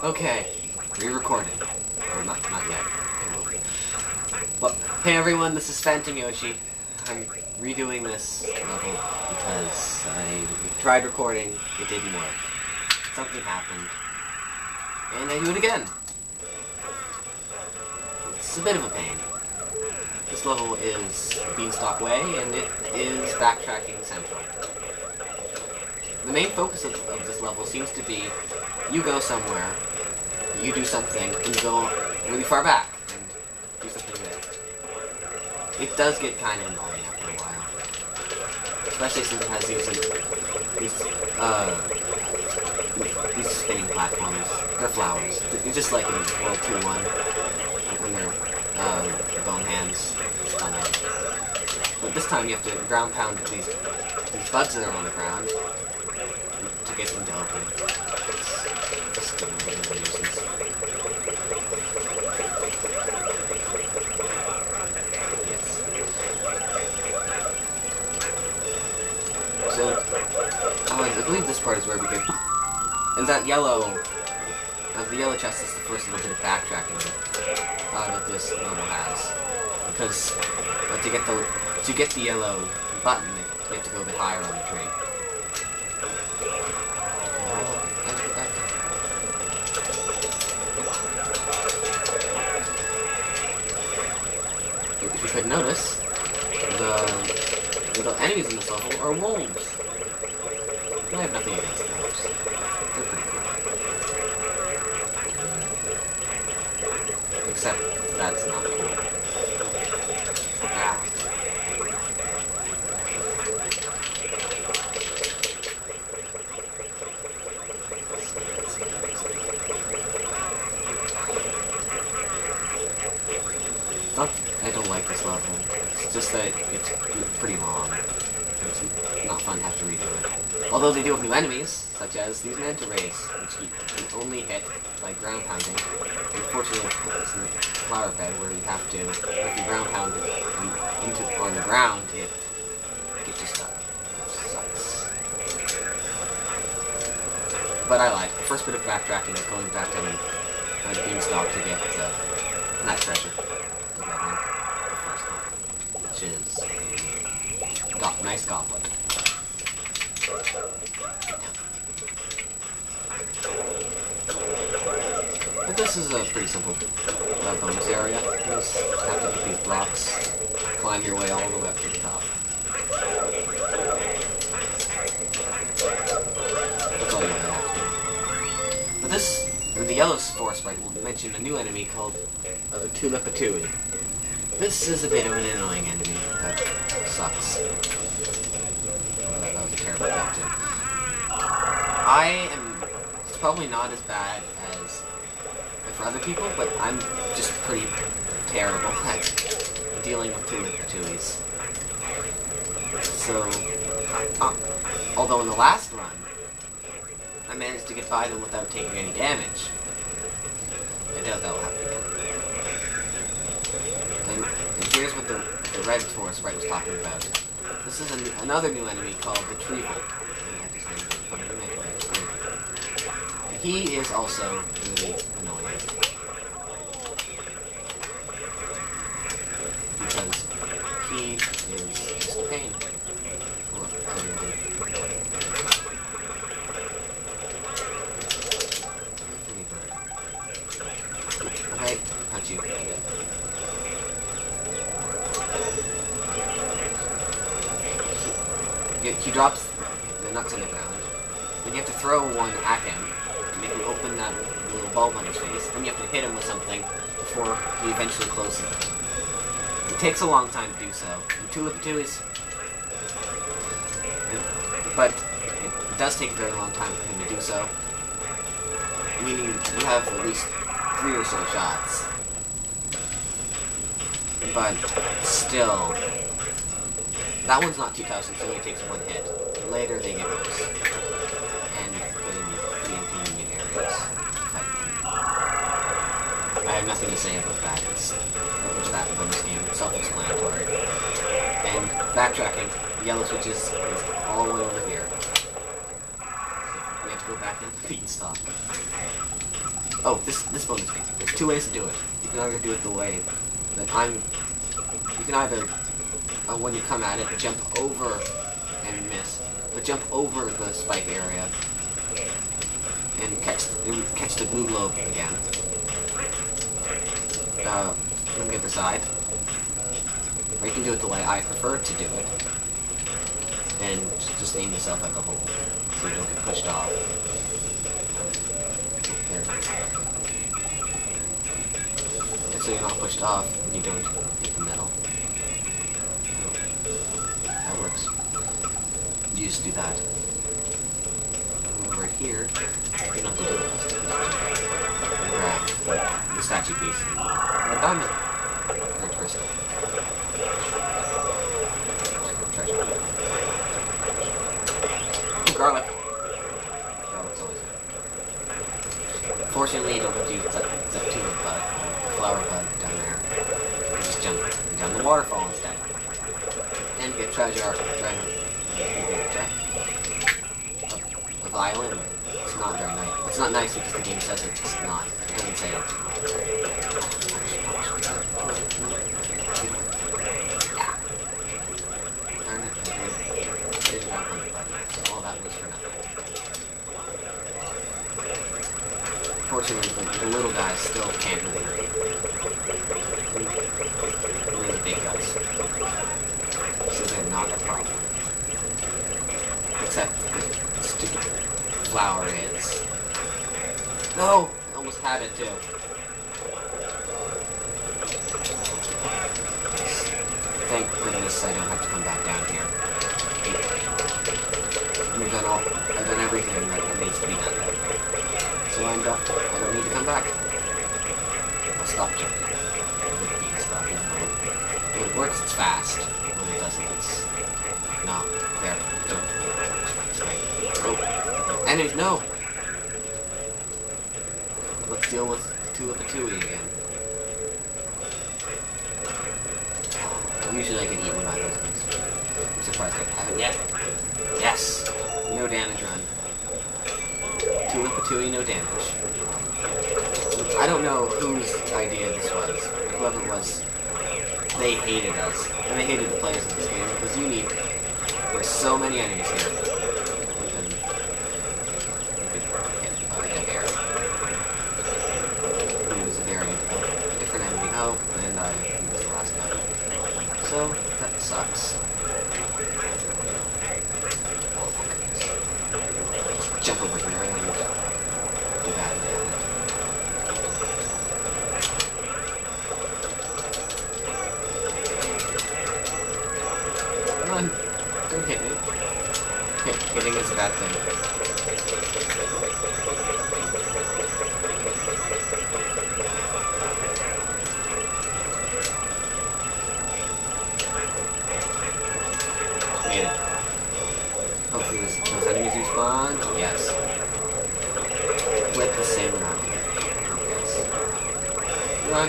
Okay, re-recording. Or not yet. Well, hey everyone, this is Phantom Yoshi. I'm redoing this level because I tried recording, it didn't work. Something happened. And I do it again. It's a bit of a pain. This level is Beanstalk Way, and it is backtracking central. The main focus of this level seems to be, you go somewhere, you do something, and you go really far back, and do something there. It does get kind of annoying after a while. Especially since it has these spinning platforms. They're flowers. It's just like in World 2-1, like when they're bone hands spun out. But this time you have to ground pound these bugs that are on the ground to get them to open. It's just a bit of a nuisance. Yes. So, I believe this part is where we get... And that yellow... the yellow chest is the first little bit of backtracking that this level has. Because to get the yellow button, you have to go a bit higher on the tree. If you could notice, the little enemies in this level are wolves. I have nothing against wolves. They're pretty cool. Except that's not cool. Ah. I don't like this level. It's just that it's pretty long. It's not fun to have to redo it. Although they do have new enemies, such as these manta rays, which you only hit by ground pounding. Unfortunately, it's in the flower bed where you have to, if you ground pound it on the ground, it gets you stuck. It sucks. But I lied. The first bit of backtracking is going back on the beanstalk to get that treasure. The first one, which is a nice goblet. But this is a pretty simple bonus area. You just have to hit these blocks, climb your way all the way up to the top. That's all you really have to do. But the yellow spore sprite will mention a new enemy called Tulipatui. This is a bit of an annoying enemy that sucks. That was a terrible job too. It's probably not as bad as for other people, but I'm just pretty terrible at dealing with Tulipatuis. So, although in the last run, I managed to get by them without taking any damage. I doubt that will happen again. And here's what the red spore sprite was talking about. This is another new enemy called the Treevil. And he is also really annoying. Because he is just a pain. Okay, punch you. He drops the nuts on the ground. Then you have to throw one at him to make him open that little bulb on his face. Then you have to hit him with something before he eventually closes it. It takes a long time to do so. And Tulipatuis, but it does take a very long time for him to do so. Meaning you have at least 3 or so shots. But still, that one's not too tough since it only takes 1 hit. Later they get worse. And put in the inconvenient areas. I have nothing to say about that. It's that bonus game. It's self-explanatory. And backtracking, the yellow switches is all the way over here. We have to go back into the beanstalk. Oh, this bonus is easy. There's two ways to do it. You can either do it the way that you can either, when you come at it, jump over and miss, but jump over the spike area and catch the blue globe again. On the other side. Or you can do it the way I prefer to do it, and just aim yourself at the hole, so you don't get pushed off. There it is. And so you're not pushed off, and you don't hit the metal. That works. You just do that. And over here, you don't have to do it. Grab the statue piece. And a diamond. Or a crystal. Treasure. Ooh, garlic. Garlic's always good. Fortunately, you don't have to use that tulip bud, flower bud down there. You just jump down the waterfall instead. And get treasure. A violin. It's not very nice. It's not nice because the game says it's not. It doesn't say it. Yeah. Darn it. I did not on the button, so all that was for nothing. Fortunately, the little guys still can't really hurt you. Only the big guys. So they're not a problem. Except the stupid flower is. No! I almost had it too. Thank goodness I don't have to come back down here. I've done everything that needs to be done. So I don't need to come back. I'll stop jumping. When it works, it's fast. When it doesn't, it's not. There. Jump. Oh. Enemies, no! Let's deal with Tulipatui again. Usually I get eaten by those things. I'm surprised I haven't yet. Yes! No damage run. Tulipatui, no damage. I don't know whose idea this was. Whoever it was, they hated us. And they hated the players in this game because there's so many enemies here. Different enemy. Oh, and I was the last guy. So, that sucks. Jump over here and do that. Come on, don't hit me. Hitting is a bad thing. Made it. Hopefully those enemies respawn. Yes. With the same amount. Yes. Run.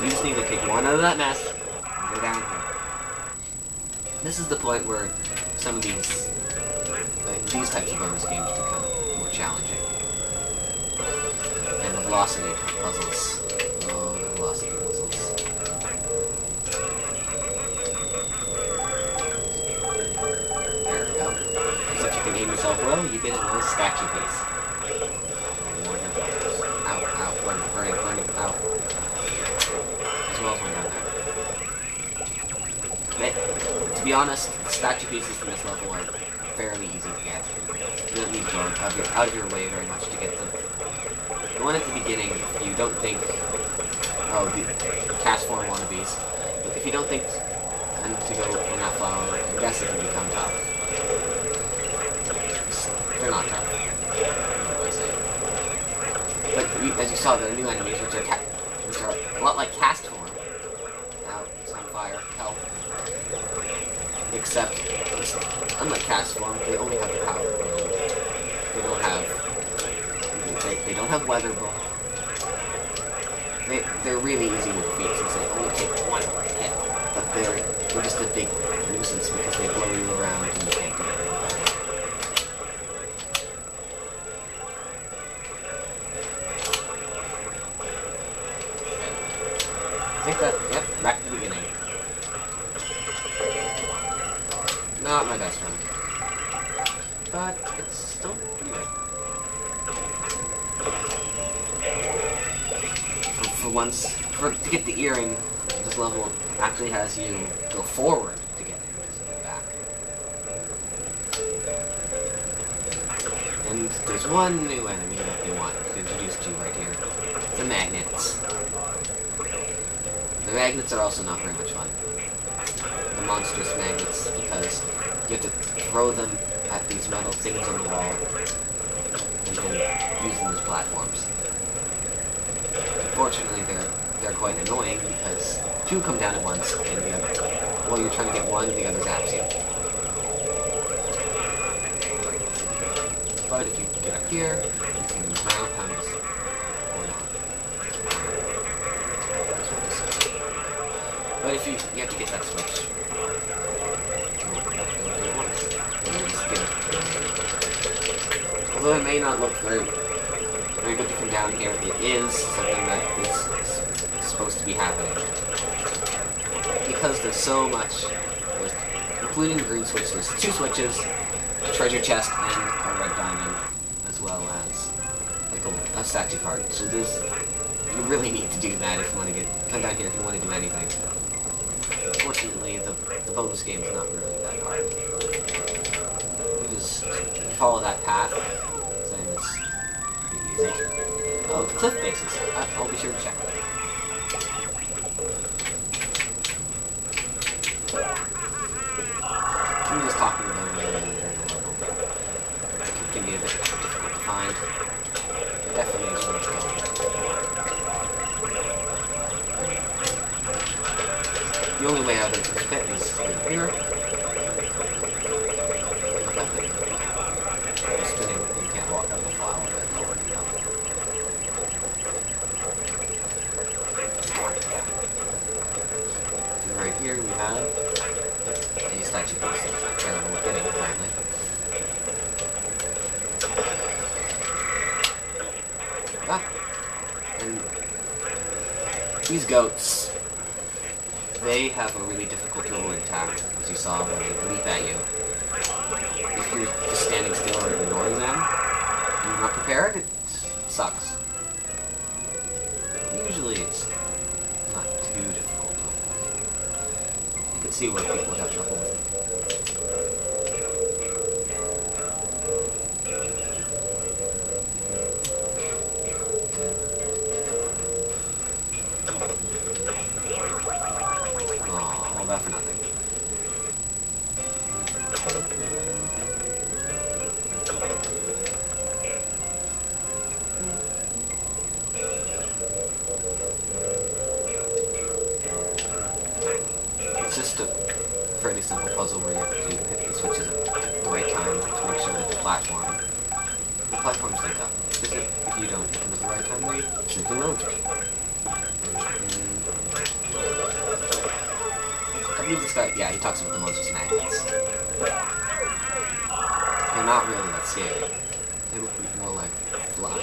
You just need to take one out of that mess and go down here. This is the point where some of these types of bonus games become more challenging. And the velocity puzzles. Oh, the velocity puzzles. There we go. So if you can aim yourself well, you get a nice statue piece. Ow, ow, burning, ow. As well as one down there. To be honest, the statue pieces from this level are fairly easy to get. You don't need to go out of your way very much to get them. The one at the beginning, you don't think, oh, the cast form wannabes. But if you don't think to go in that flower, I guess it can become tough. They're not tough. But as you saw, there are new enemies which are a lot like cast form. Now it's on fire. Help. Except, unlike cast form, they only have the power. They don't have weather ball. They're really easy to defeat since they only take one hit. But they're just a big nuisance because they blow you around and you can't do anything about Take that. Yep, back to the beginning. Not my best friend. But it's still pretty good. For once, to get the earring, this level actually has you go forward to get it, instead of back. And there's one new enemy that they want to introduce to you right here. The magnets. The magnets are also not very much fun. The monstrous magnets, because you have to throw them at these metal things on the wall and then use them as platforms. Unfortunately, they're quite annoying because two come down at once, and the other, while you're trying to get one, the other zaps you. But if you get up here, you can ground pound this going on. But if you have to get that switch. Although it may not look very good from down here, it is something that is supposed to be happening. Because there's so much, including the green switch, there's 2 switches, a treasure chest, and a red diamond, as well as like a statue card. So you really need to do that if you want to come down here if you want to do anything. Fortunately, the bonus game is not really that hard. You just follow that path, then it's pretty easy. Oh, the cliff bases. I'll be sure to check that. I'm just talking about it later in the level. It can be a bit difficult to find. It definitely is worth going. The only way out of the pit is through here. You're spinning, you can't walk up the flower, that's already up. And right here we have a statue piece. It's not terrible at getting, apparently. And these goats, they have a really difficult to avoid attack, as you saw when they leap at you. If you're just standing still or ignoring them, and you're not prepared, it sucks. Usually it's not too difficult. You can see where people have trouble with it. All that for nothing. It's just a fairly simple puzzle where you have to hit the switches at the right time to make sure that the platforms link up. Because if you don't hit them at the right time, they simply won't. I believe this guy, yeah, he talks about the monstrous magnets. They're not really that scary. They look more like fly.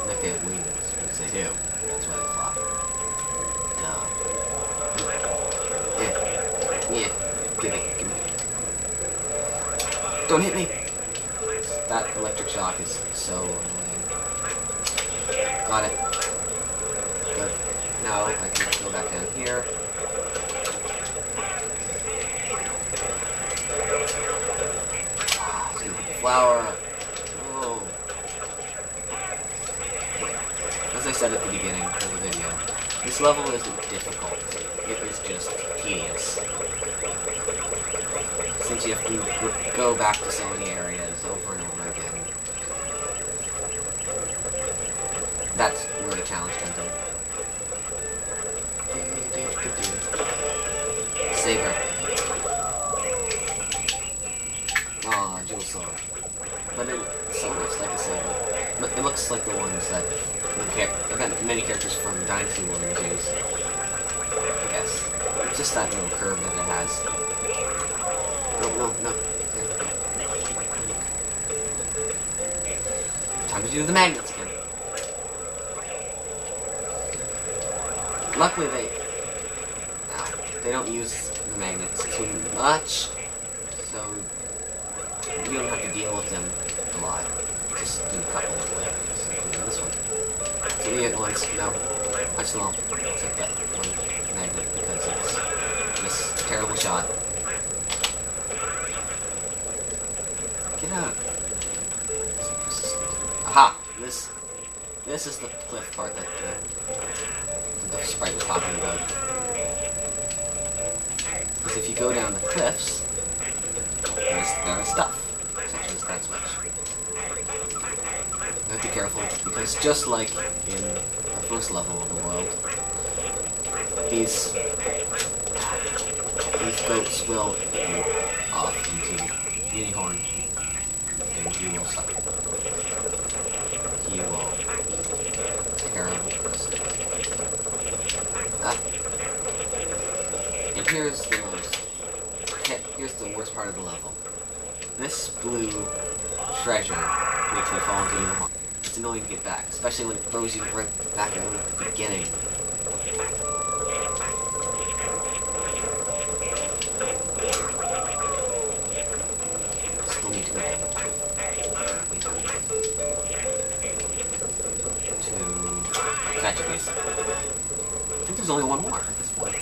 Like they have wings, because they do. That's why they fly. Yeah, give me. Don't hit me! That electric shock is so annoying. Got it. Good. Now I can go back down here. Flower. Oh. As I said at the beginning of the video, this level isn't difficult. It is just tedious. Since you have to go back to so many areas over and over again. That's where the challenge comes in. Saber. Aw, jewel sword. But it's so much like a saber. It looks like the ones that many characters from Dynasty Warriors use. I guess. It's just that little curve that it has. No. Time to do the magnets again. Luckily they don't use the magnets too much, so you don't have to deal with them a lot. Just do a couple of layers, including this one. So you get once, no, punch them all, except that one magnet, because it's this terrible shot. Get out! Aha! This is the cliff part that the sprite was talking about. Because if you go down the cliffs, there is stuff, such as that switch. You have to be careful, because just like in the first level of the world, these goats will get you off into Unihorn, and he will suffer. He will terrible person. And here's the worst part of the level. This blue treasure makes me fall into Unihorn. It's annoying to get back, especially when it throws you right back out at the beginning. Still need to go down to statue piece. I think there's only one more at this point.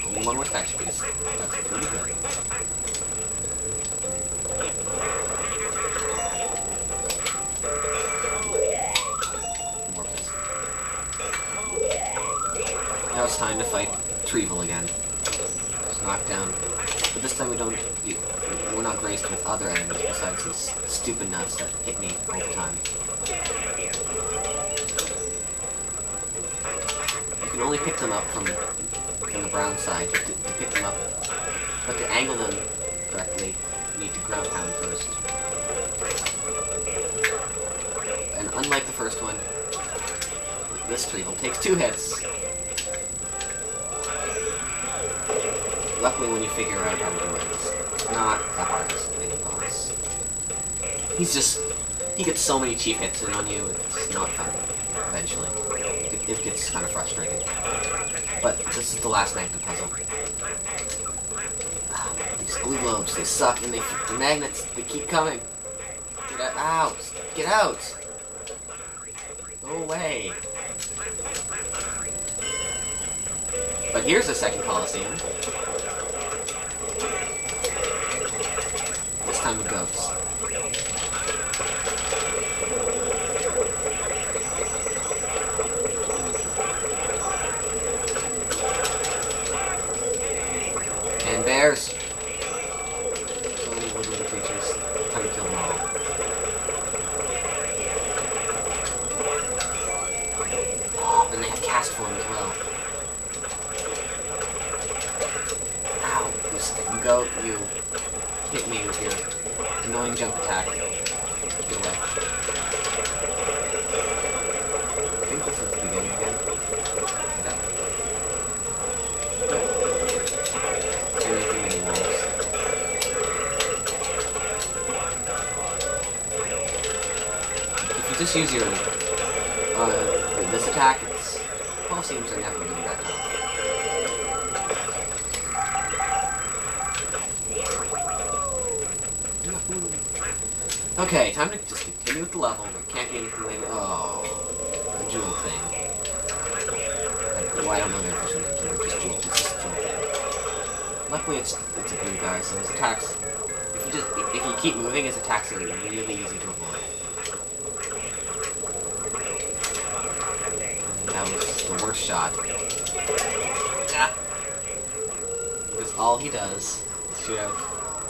Only one more statue piece. That's pretty good. Now it's time to fight Trevel again. Just knocked down. But this time we're not graced with other enemies besides these stupid nuts that hit me all the time. You can only pick them up from the brown side. To pick them up, but to angle them correctly, you need to ground pound first. And unlike the first one, this Trevel takes 2 hits. Luckily, when you figure out how to do it, it's not the hardest mini boss. He gets so many cheap hits in on you, it's not fun, eventually. It gets kind of frustrating. But this is the last night of the puzzle. These glue globes, they suck, and the magnets, they keep coming. Get out! Get out! Go away! But here's a second Coliseum. This time with goats. And bears. So many woodland creatures. Time to kill them all. Oh, and they have cast form as well. Ow! You go, you hit me with your annoying jump attack. Get away. I think this is the beginning again. Get out. You're making many walls. If you just use your this attack, Coliseums are never really that tough. Okay, time to just continue with the level. There can't be anything later. Oh, the jewel thing. Well, I don't know their official names. They're just jewel. It's just a jewel thing. Luckily, it's a blue guy, so his attacks. If you keep moving, his attacks are really easy to avoid. And that was the worst shot. Ah. Because all he does is shoot out.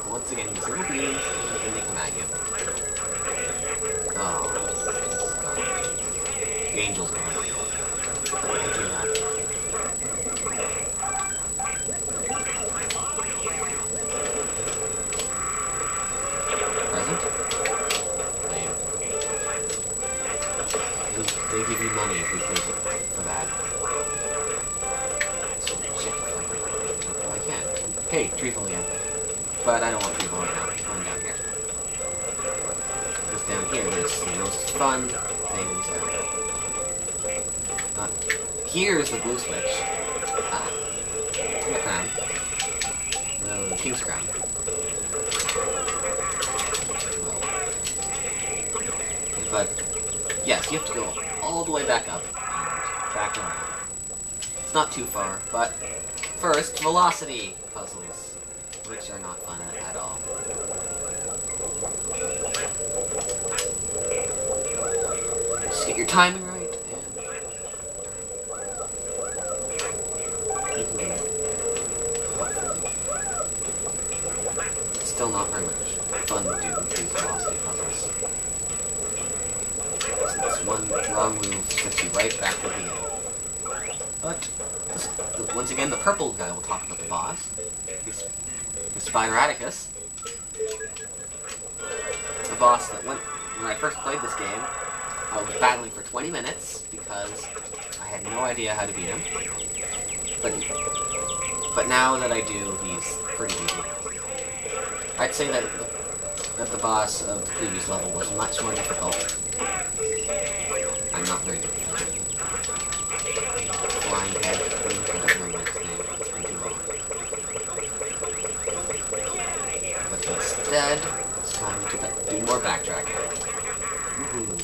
Once again, these little beams, and they come at you. Oh. The angel's gone. Present? Lame. They give you money if you pay for that. So, check it out. Oh, I can. Hey, Trevel again. But I don't want people right now. I'm going down here. Because down here, there's the most fun things ever. Here's the blue switch. Ah. And the crown. The king's crown. But, yes, you have to go all the way back up and back around. It's not too far, but first, velocity puzzles, which are not fun at all. Just get your timing right, and you can do it. Hopefully. It's still not very much fun to do these velocity puzzles. This one wrong move sets you right back to the beginning. But, once again, the purple guy will talk about the boss. The Spyraticus. The boss that when I first played this game, I was battling for 20 minutes because I had no idea how to beat him. But now that I do, he's pretty easy. I'd say that the boss of the previous level was much more difficult. I'm not very good at that. Flying head, I don't remember its name. It's been too long. But instead, it's time to do more backtracking. Woohoo.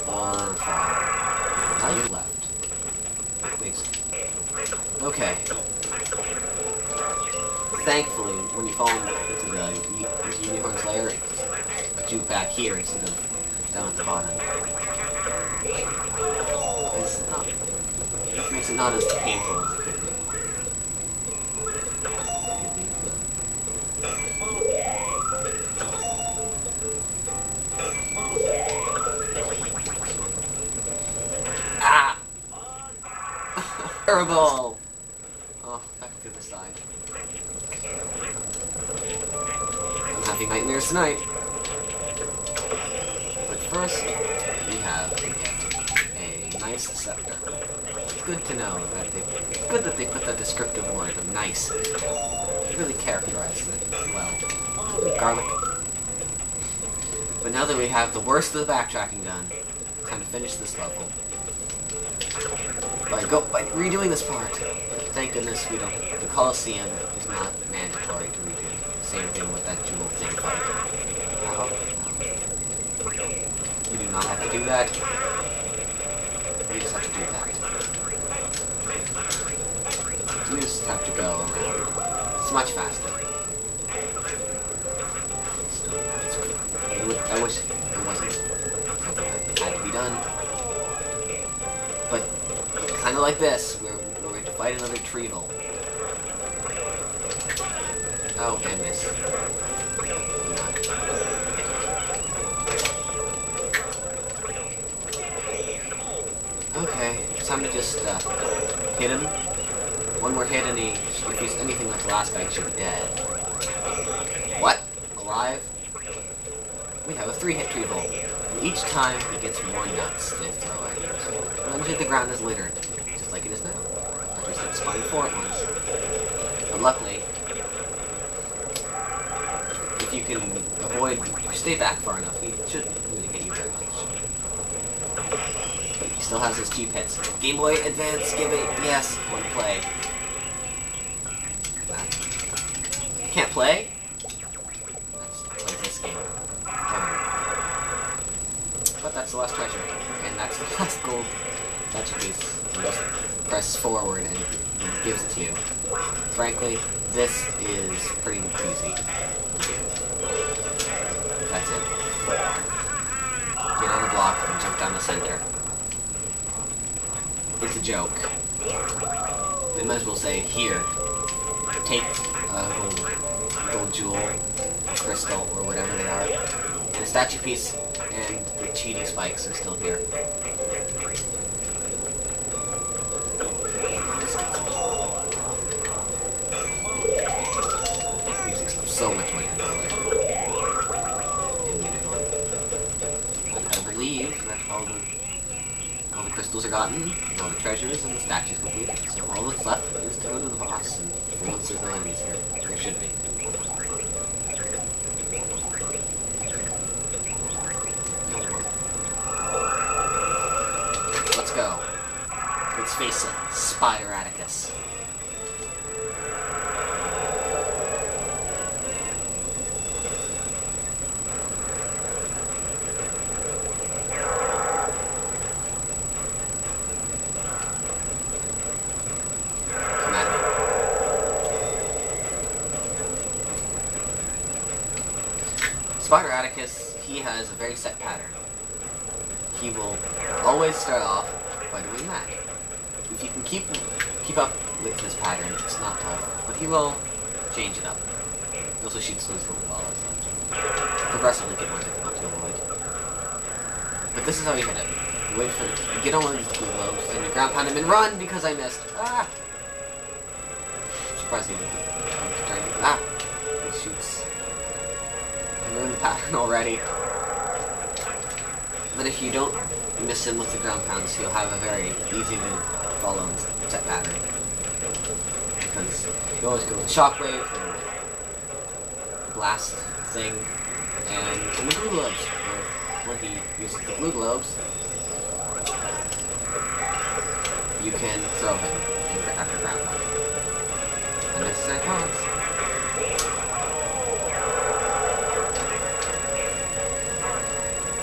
4, 5. Now you left. Wait. Okay. Thankfully, when you fall into the unicorn's lair, it puts you back here instead of down at the bottom. It makes it not as painful as it could be. Ah! Terrible! Oh, back to the side. I'm having nightmares tonight. But first, we have to get a nice scepter. It's good to know that good that they put that descriptive word of nice. It really characterizes it well. Garlic. But now that we have the worst of the backtracking done, time to finish this level. By redoing this part. Thank goodness we don't. The Colosseum is not mandatory to redo. Same thing with that jewel thing fight. You do not have to do that. You just have to do that. You just have to go around. It's much faster. I wish it wasn't something that had to be done. But kind of like this, we're going to fight another Treevil. Oh, and miss. Okay, it's time to just hit him. One more hit and if he's anything like the last guy, he should be dead. What? Alive? We have a 3-hit Treevil. And each time he gets more nuts they throw at you. So eventually the ground is littered, just like it is now. After it's spawning 4 at once. But luckily, if you can stay back far enough, he shouldn't really hit you very much. But he still has his cheap hits. Game Boy Advance, give it, yes, one play. Can't play? That's like this game. But that's the last treasure, and that's the last gold statue piece. You just press forward and it gives it to you. Frankly, this is pretty easy. That's it. Get on the block and jump down the center. It's a joke. They might as well say, here, take a gold jewel, crystal, or whatever they are, and a statue piece, and the cheating spikes are still here. So much money to I believe that all the crystals are gotten, all the treasures, and the statues completed. So all that's left is to go to the boss, and once there's no enemies here, there should be. Let's go. It's face it, Spider Atticus. Come at me. Spider Atticus, he has a very set pattern. He will always start off by doing that. If you can keep up with his pattern, it's not tough, but he will change it up. He also shoots those little balls that progressively get more difficult to avoid. But this is how you hit it. You wait for it. You get on one of these blue lobes, then you ground pound him and run because I missed. Ah! I'm surprised he didn't try to do that. He shoots. I ruined the pattern already. But if you don't miss him with the ground pounds, he'll have a very easy to follow and set pattern. Because you always go with shockwave, and the blast thing, and the blue globes. When he uses the blue globes, you can throw him after ground pound. Unnecessary pounds.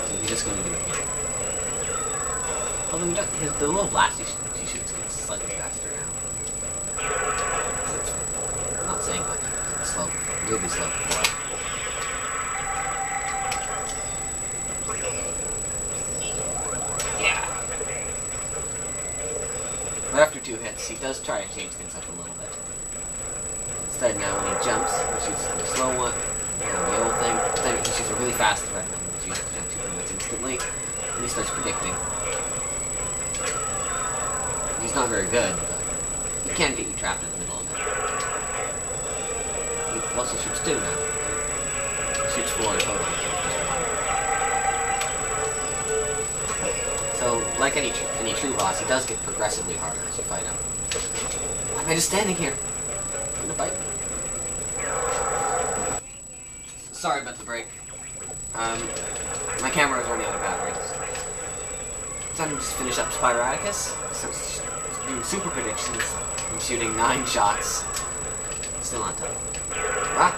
So he's just going to do it here. Although the little blast he shoots gets slightly faster now. I'm not saying much. It's slow. Really slow before. Yeah. But after 2 hits, he does try to change things up a little bit. Instead, now when he jumps, he shoots the slow one, the old thing. Then he shoots a really fast red one, which you have to jump to pretty much instantly. And he starts predicting. He's not very good, but he can get you trapped in the middle of it. He also shoots 2 now. He shoots 4 in total. So, like any true boss, it does get progressively harder as you fight him. Why am I just standing here? I'm gonna bite me. Sorry about the break. My camera is running out of batteries. Time to just finish up Spider Atticus. So, doing super predictions and shooting 9 shots. Still on top. Ah!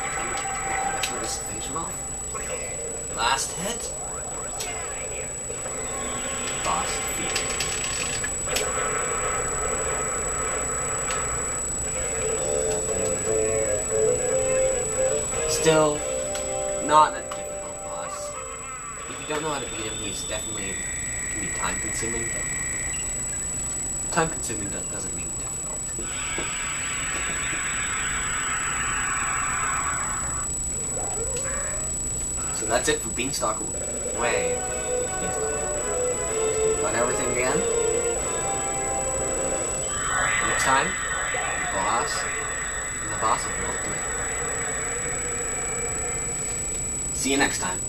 I guess we'll just finish him off. Last hit. Boss defeated. Still not a difficult boss. If you don't know how to beat him, he's definitely can be time consuming, but time consuming doesn't mean difficult. So that's it for Beanstalk Way. Got everything again. Next time, the boss of World 3. See you next time.